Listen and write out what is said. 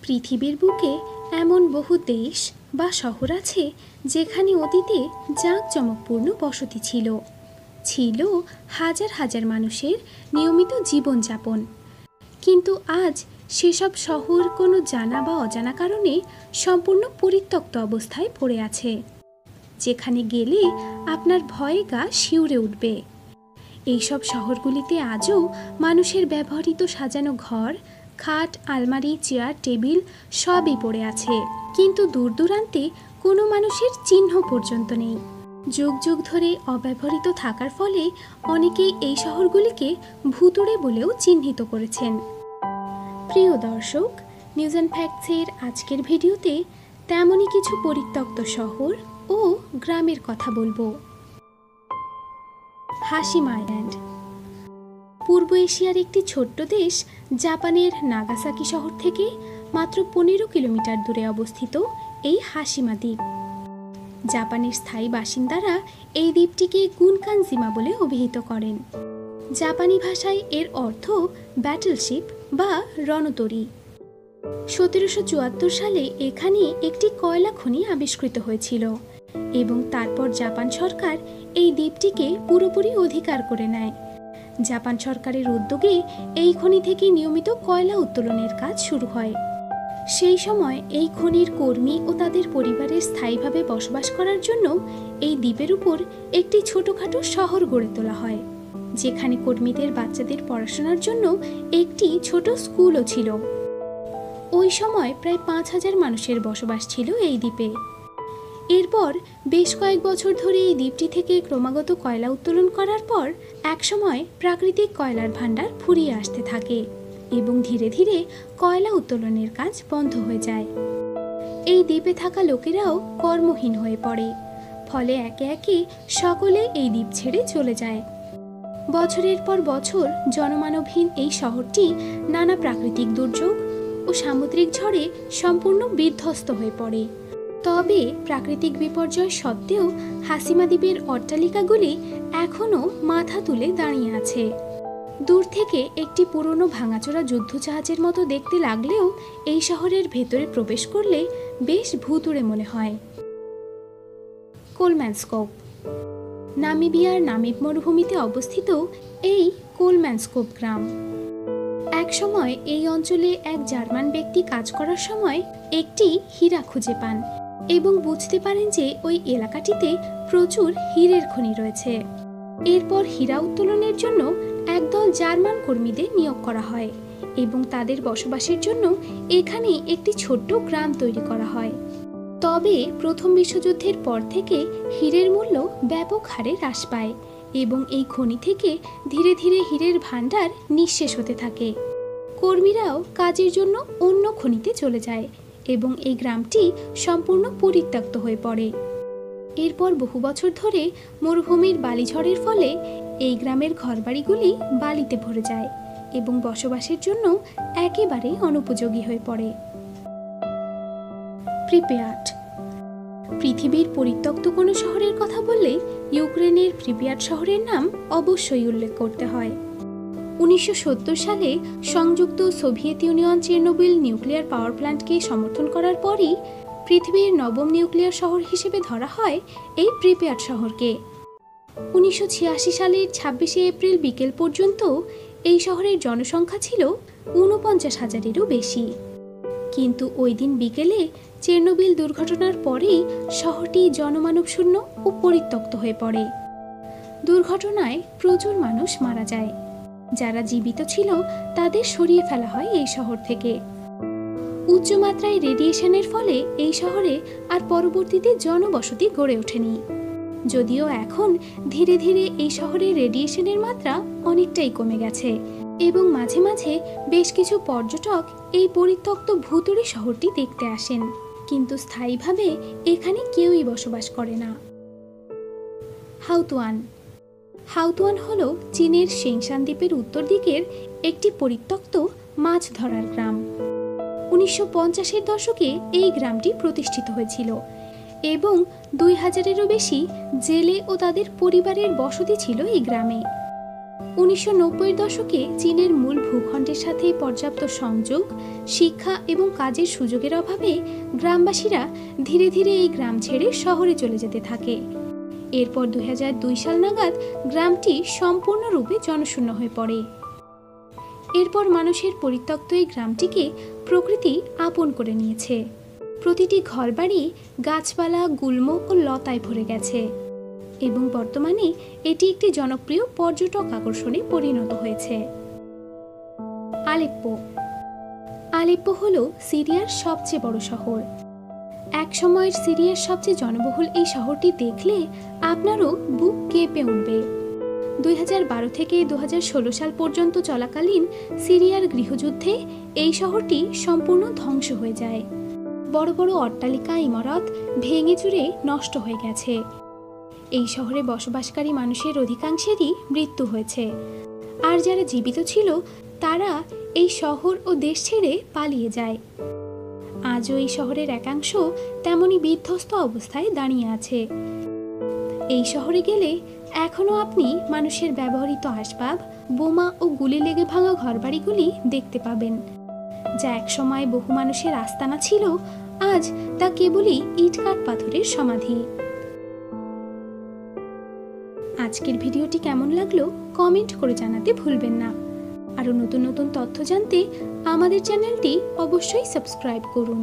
পৃথিবীর বুকে এমন বহু দেশ বা শহর আছে যেখানে অতীতে জাঁকজমকপূর্ণ বসতি ছিল ছিল হাজার হাজার মানুষের নিয়মিত জীবনযাপন। কিন্তু আজ সেসব শহর কোনো জানা বা অজানা কারণে সম্পূর্ণ পরিত্যক্ত অবস্থায় পড়ে আছে, যেখানে গেলে আপনার ভয়ে গা শিউরে উঠবে। এইসব শহরগুলিতে আজও মানুষের ব্যবহৃত সাজানো ঘর, খাট, আলমারি, চেয়ার, টেবিল সবই পড়ে আছে, কিন্তু দূর দূরান্তে কোনো মানুষের চিহ্ন পর্যন্ত নেই। যুগ যুগ ধরে অব্যবহৃত থাকার ফলে অনেকেই এই শহরগুলিকে ভুতুড়ে বলেও চিহ্নিত করেছেন। প্রিয় দর্শক, নিউজ অ্যান্ড ফ্যাক্টসের আজকের ভিডিওতে তেমনই কিছু পরিত্যক্ত শহর ও গ্রামের কথা বলবো। হাশিমা আইল্যান্ড পূর্ব এশিয়ার একটি ছোট্ট দেশ জাপানের নাগাসাকি শহর থেকে মাত্র 15 কিলোমিটার দূরে অবস্থিত এই হাশিমা দ্বীপ। জাপানের স্থায়ী বাসিন্দারা এই দ্বীপটিকে গুনকানজিমা বলে অভিহিত করেন। জাপানি ভাষায় এর অর্থ ব্যাটলশিপ বা রণতরী। 1774 সালে এখানে একটি কয়লা খনি আবিষ্কৃত হয়েছিল এবং তারপর জাপান সরকার এই দ্বীপটিকে পুরোপুরি অধিকার করে নেয়। জাপান সরকারের উদ্যোগে এই খনি থেকে নিয়মিত কয়লা উত্তোলনের কাজ শুরু হয়। সেই সময় এই খনির কর্মী ও তাদের পরিবারের স্থায়ীভাবে বসবাস করার জন্য এই দ্বীপের উপর একটি ছোটখাটো শহর গড়ে তোলা হয়, যেখানে কর্মীদের বাচ্চাদের পড়াশোনার জন্য একটি ছোট স্কুলও ছিল। ওই সময় প্রায় 5000 মানুষের বসবাস ছিল এই দ্বীপে। এরপর বেশ কয়েক বছর ধরে এই দ্বীপটি থেকে ক্রমাগত কয়লা উত্তোলন করার পর একসময় প্রাকৃতিক কয়লার ভাণ্ডার ফুরিয়ে আসতে থাকে এবং ধীরে ধীরে কয়লা উত্তোলনের কাজ বন্ধ হয়ে যায়। এই দ্বীপে থাকা লোকেরাও কর্মহীন হয়ে পড়ে, ফলে একে একে সকলে এই দ্বীপ ছেড়ে চলে যায়। বছরের পর বছর জনমানবহীন এই শহরটি নানা প্রাকৃতিক দুর্যোগ ও সামুদ্রিক ঝড়ে সম্পূর্ণ বিধ্বস্ত হয়ে পড়ে। তবে প্রাকৃতিক বিপর্যয় সত্ত্বেও হাশিমা দ্বীপের অট্টালিকাগুলি এখনও মাথা তুলে দাঁড়িয়ে আছে। দূর থেকে একটি পুরনো ভাঙাচোরা যুদ্ধজাহাজের মতো দেখতে লাগলেও এই শহরের ভেতরে প্রবেশ করলে বেশ ভুতুড়ে মনে হয়। কোলম্যানস্কোপ নামিবিয়ার নামিব মরুভূমিতে অবস্থিত এই কোলম্যানস্কোপ গ্রাম। একসময় এই অঞ্চলে এক জার্মান ব্যক্তি কাজ করার সময় একটি হীরা খুঁজে পান এবং বুঝতে পারেন যে ওই এলাকাটিতে প্রচুর হীরের খনি রয়েছে। এরপর হীরা উত্তোলনের জন্য একদল জার্মান কর্মীদের নিয়োগ করা হয় এবং তাদের বসবাসের জন্য এখানে একটি ছোট্ট গ্রাম তৈরি করা হয়। তবে প্রথম বিশ্বযুদ্ধের পর থেকে হীরের মূল্য ব্যাপক হারে হ্রাস পায় এবং এই খনি থেকে ধীরে ধীরে হীরের ভাণ্ডার নিঃশেষ হতে থাকে। কর্মীরাও কাজের জন্য অন্য খনিতে চলে যায় এবং এই গ্রামটি সম্পূর্ণ পরিত্যক্ত হয়ে পড়ে। এরপর বহু বছর ধরে মরুভূমির বালিঝড়ের ফলে এই গ্রামের ঘরবাড়িগুলি বালিতে ভরে যায় এবং বসবাসের জন্য একেবারে অনুপযোগী হয়ে পড়ে। প্রিপিয়াট পৃথিবীর পরিত্যক্ত কোনো শহরের কথা বললে ইউক্রেনের প্রিপিয়াট শহরের নাম অবশ্যই উল্লেখ করতে হয়। 1970 সালে সংযুক্ত Soviet Union Chernobyl nuclear power প্ল্যান্টকে সমর্থন করার পরই পৃথিবীর নবম নিউক্লিয়ার শহর হিসেবে ধরা হয় এই প্রিপিয়াট শহরকে। 1986 সালের 26শে এপ্রিল বিকেল পর্যন্ত এই শহরের জনসংখ্যা ছিল 49,000-এরও বেশি। কিন্তু ওই দিন বিকেলে চেরনোবিল দুর্ঘটনার পরেই শহরটি জনমানবশূন্য ও পরিত্যক্ত হয়ে পড়ে। দুর্ঘটনায় প্রচুর মানুষ মারা যায়। যারা জীবিত ছিল তাদের সরিয়ে ফেলা হয় এই শহর থেকে। উচ্চমাত্রায় রেডিয়েশনের ফলে এই শহরে আর পরবর্তীতে জনবসতি গড়ে ওঠেনি, যদিও এখন ধীরে ধীরে এই শহরে রেডিয়েশনের মাত্রা অনেকটাই কমে গেছে এবং মাঝে মাঝে বেশ কিছু পর্যটক এই পরিত্যক্ত ভুতুড়ে শহরটি দেখতে আসেন, কিন্তু স্থায়ীভাবে এখানে কেউই বসবাস করে না। হাউতুয়ান হাউতুয়ান হল চীনের শেংশান দ্বীপের উত্তর দিকের একটি পরিত্যক্ত মাছ ধরার গ্রাম। 1950-এর দশকে এই গ্রামটি প্রতিষ্ঠিত হয়েছিল এবং 2000-এরও বেশি জেলে ও তাদের পরিবারের বসতি ছিল এই গ্রামে। 1990-এর দশকে চীনের মূল ভূখণ্ডের সাথে পর্যাপ্ত সংযোগ, শিক্ষা এবং কাজের সুযোগের অভাবে গ্রামবাসীরা ধীরে ধীরে এই গ্রাম ছেড়ে শহরে চলে যেতে থাকে। এরপর 2002 সাল নাগাদ গ্রামটি সম্পূর্ণরূপে জনশূন্য হয়ে পড়ে। এরপর মানুষের পরিত্যক্ত এই গ্রামটিকে প্রকৃতি আপন করে নিয়েছে। প্রতিটি ঘরবাড়ি গাছপালা, গুল্ম ও লতায় ভরে গেছে এবং বর্তমানে এটি একটি জনপ্রিয় পর্যটক আকর্ষণে পরিণত হয়েছে। আলেপ্পো। আলেপ্পো হল সিরিয়ার সবচেয়ে বড় শহর। এক সময়ের সিরিয়ার সবচেয়ে জনবহুল এই শহরটি দেখলে আপনারও বুক কেঁপে উঠবে। 2012 থেকে 2016 সাল পর্যন্ত চলাকালীন সিরিয়ার গৃহযুদ্ধে এই শহরটি সম্পূর্ণ ধ্বংস হয়ে যায়। বড় বড় অট্টালিকা, ইমারত ভেঙে চুরে নষ্ট হয়ে গেছে। এই শহরে বসবাসকারী মানুষের অধিকাংশেরই মৃত্যু হয়েছে, আর যারা জীবিত ছিল তারা এই শহর ও দেশ ছেড়ে পালিয়ে যায়। আজও এই শহরের একাংশ তেমনই বিধ্বস্ত অবস্থায় দাঁড়িয়ে আছে। এই শহরে গেলে এখনও আপনি মানুষের ব্যবহৃত আসবাব, বোমা ও গুলি লেগে ভাঙা ঘরবাড়িগুলি দেখতে পাবেন, যা একসময় বহু মানুষের আস্তানা ছিল, আজ তা কেবলই ইটকাঠ পাথরের সমাধি। আজকের ভিডিওটি কেমন লাগলো কমেন্ট করে জানাতে ভুলবেন না। আরও নতুন নতুন তথ্য জানতে আমাদের চ্যানেলটি অবশ্যই সাবস্ক্রাইব করুন।